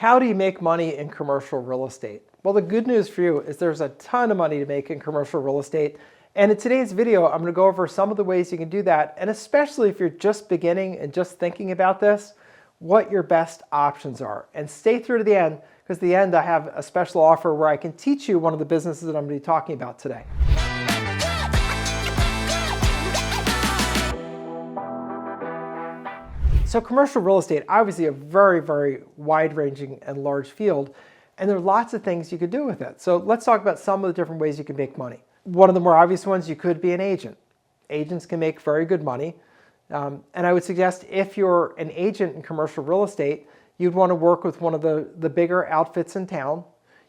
How do you make money in commercial real estate? Well, the good news for you is there's a ton of money to make in commercial real estate. And in today's video, I'm going to go over some of the ways you can do that. And especially if you're just beginning and just thinking about this, what your best options are. And stay through to the end, because at the end I have a special offer where I can teach you one of the businesses that I'm going to be talking about today. So commercial real estate, obviously a very, very wide-ranging and large field, and there are lots of things you could do with it. So let's talk about some of the different ways you can make money. One of the more obvious ones, you could be an agent. Agents can make very good money. And I would suggest if you're an agent in commercial real estate, you'd want to work with one of the bigger outfits in town.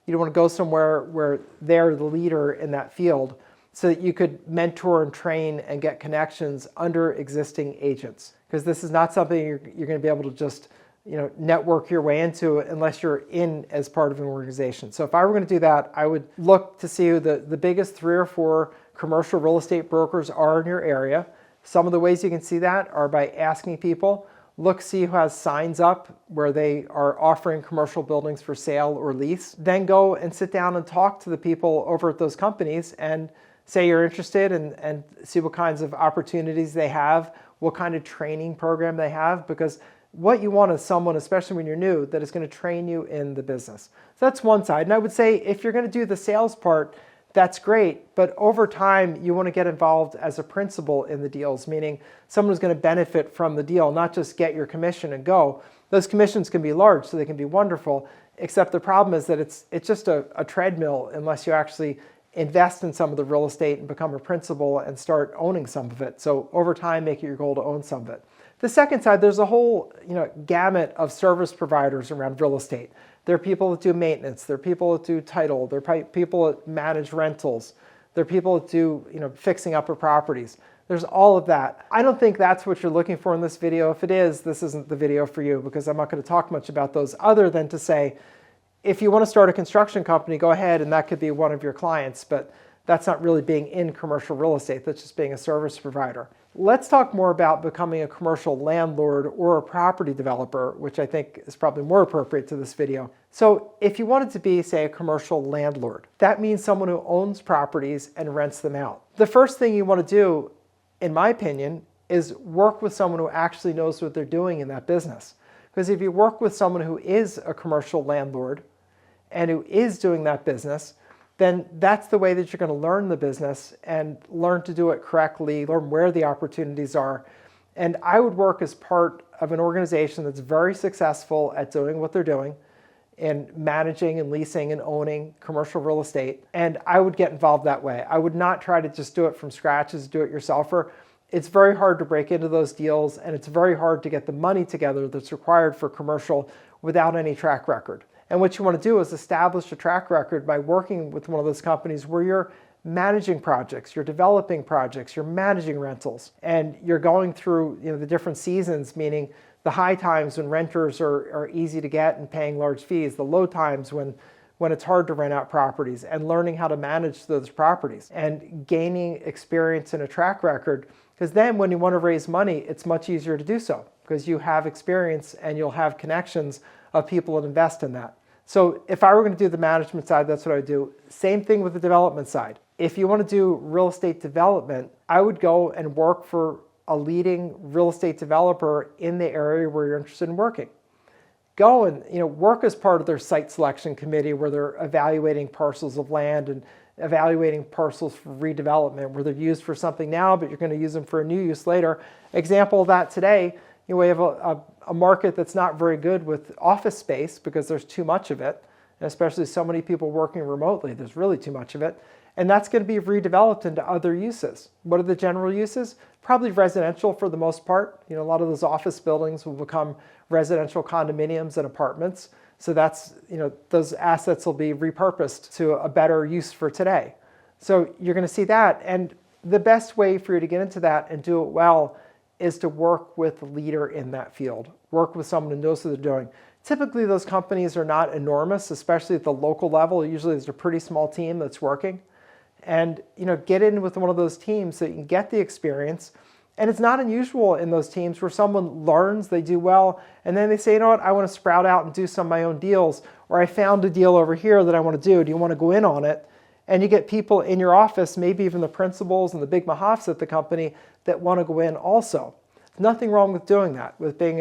You'd want to go somewhere where they're the leader in that field so that you could mentor and train and get connections under existing agents. Because this is not something you're going to be able to just network your way into unless you're in as part of an organization. So if I were going to do that, I would look to see who the biggest 3 or 4 commercial real estate brokers are in your area. Some of the ways you can see that are by asking people. Look, see who has signs up where they are offering commercial buildings for sale or lease. Then go and sit down and talk to the people over at those companies and say you're interested and see what kinds of opportunities they have, what kind of training program they have, because what you want is someone, especially when you're new, that is going to train you in the business. So that's one side. And I would say if you're going to do the sales part, that's great, but over time you want to get involved as a principal in the deals, meaning someone who's going to benefit from the deal, not just get your commission and go. Those commissions can be large, so they can be wonderful, except the problem is that it's just a treadmill unless you actually invest in some of the real estate and become a principal and start owning some of it. So over time, make it your goal to own some of it. The second side, there's a whole gamut of service providers around real estate. There are people that do maintenance. There are people that do title. There are people that manage rentals. There are people that do fixing up of properties. There's all of that. I don't think that's what you're looking for in this video. If it is, this isn't the video for you, because I'm not going to talk much about those other than to say, if you want to start a construction company, go ahead, and that could be one of your clients, but that's not really being in commercial real estate. That's just being a service provider. Let's talk more about becoming a commercial landlord or a property developer, which I think is probably more appropriate to this video. So if you wanted to be, say, a commercial landlord, that means someone who owns properties and rents them out. The first thing you want to do, in my opinion, is work with someone who actually knows what they're doing in that business. Because if you work with someone who is a commercial landlord and who is doing that business, then that's the way that you're going to learn the business and learn to do it correctly, learn where the opportunities are. And I would work as part of an organization that's very successful at doing what they're doing in managing and leasing and owning commercial real estate. And I would get involved that way. I would not try to just do it from scratch as a do-it-yourselfer. It's very hard to break into those deals, and it's very hard to get the money together that's required for commercial without any track record. And what you want to do is establish a track record by working with one of those companies where you're managing projects, you're developing projects, you're managing rentals, and you're going through the different seasons, meaning the high times when renters are easy to get and paying large fees, the low times when it's hard to rent out properties, and learning how to manage those properties and gaining experience and a track record. Because then when you want to raise money, it's much easier to do so because you have experience and you'll have connections of people that invest in that. So if I were going to do the management side, that's what I would do. Same thing with the development side. If you want to do real estate development, I would go and work for a leading real estate developer in the area where you're interested in working. Go and work as part of their site selection committee where they're evaluating parcels of land and evaluating parcels for redevelopment where they're used for something now, but you're going to use them for a new use later. Example of that today, we have a market that's not very good with office space because there's too much of it, and especially so many people working remotely, there's really too much of it. And that's going to be redeveloped into other uses. What are the general uses? Probably residential for the most part. A lot of those office buildings will become residential condominiums and apartments. So that's, those assets will be repurposed to a better use for today. So you're going to see that. And the best way for you to get into that and do it well is to work with the leader in that field. Work with someone who knows what they're doing. Typically, those companies are not enormous, especially at the local level. Usually, there's a pretty small team that's working. And get in with one of those teams so you can get the experience And it's not unusual in those teams where someone learns, they do well, and then they say, you know what, I want to sprout out and do some of my own deals, or I found a deal over here that I want to do. Do you want to go in on it? And you get people in your office, maybe even the principals and the big mahafs at the company, that want to go in also. There's nothing wrong with doing that, with being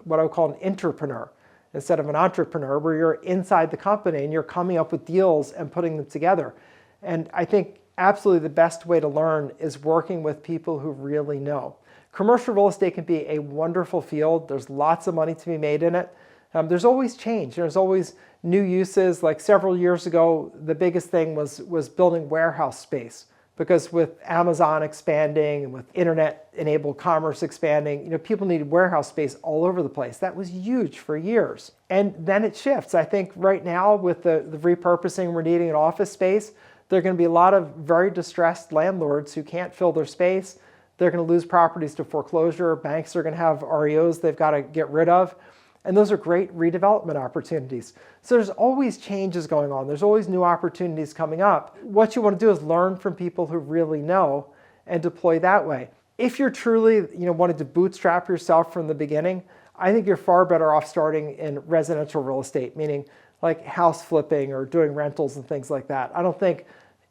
what I would call an entrepreneur instead of an entrepreneur, where you're inside the company and you're coming up with deals and putting them together. And I think absolutely the best way to learn is working with people who really know. Commercial real estate can be a wonderful field. There's lots of money to be made in it. There's always change. There's always new uses. Like several years ago, the biggest thing was building warehouse space, because with Amazon expanding and with internet-enabled commerce expanding, people needed warehouse space all over the place. That was huge for years. And then it shifts. I think right now with the repurposing, we're needing an office space. There are going to be a lot of very distressed landlords who can't fill their space. They're going to lose properties to foreclosure. Banks are going to have REOs they've got to get rid of. And those are great redevelopment opportunities. So there's always changes going on. There's always new opportunities coming up. What you want to do is learn from people who really know and deploy that way. If you're truly wanting to bootstrap yourself from the beginning, I think you're far better off starting in residential real estate, meaning like house flipping or doing rentals and things like that. I don't think,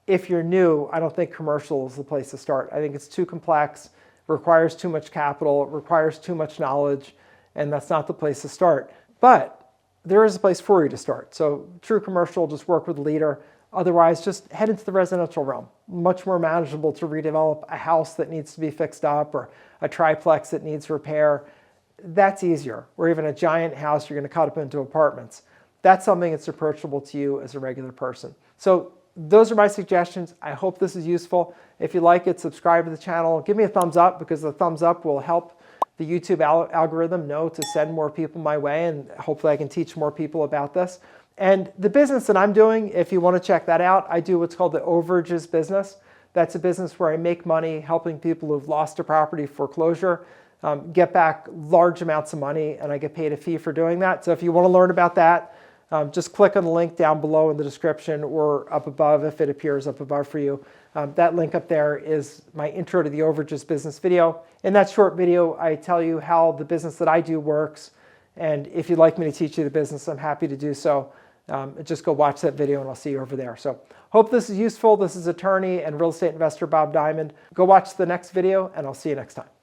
if you're new, I don't think commercial is the place to start. I think it's too complex, requires too much capital, it requires too much knowledge, and that's not the place to start. But there is a place for you to start. So true commercial, just work with a leader. Otherwise, just head into the residential realm. Much more manageable to redevelop a house that needs to be fixed up or a triplex that needs repair. That's easier. Or even a giant house you're going to cut up into apartments. That's something that's approachable to you as a regular person. So those are my suggestions. I hope this is useful. If you like it, subscribe to the channel. Give me a thumbs up, because the thumbs up will help the YouTube algorithm know to send more people my way, and hopefully I can teach more people about this. And the business that I'm doing, if you want to check that out, I do what's called the Overages business. That's a business where I make money helping people who've lost a property foreclosure get back large amounts of money, and I get paid a fee for doing that. So if you want to learn about that, just click on the link down below in the description, or up above if it appears up above for you. That link up there is my intro to the Overages business video. In that short video, I tell you how the business that I do works. And if you'd like me to teach you the business, I'm happy to do so. Just go watch that video and I'll see you over there. So hope this is useful. This is attorney and real estate investor Bob Diamond. Go watch the next video and I'll see you next time.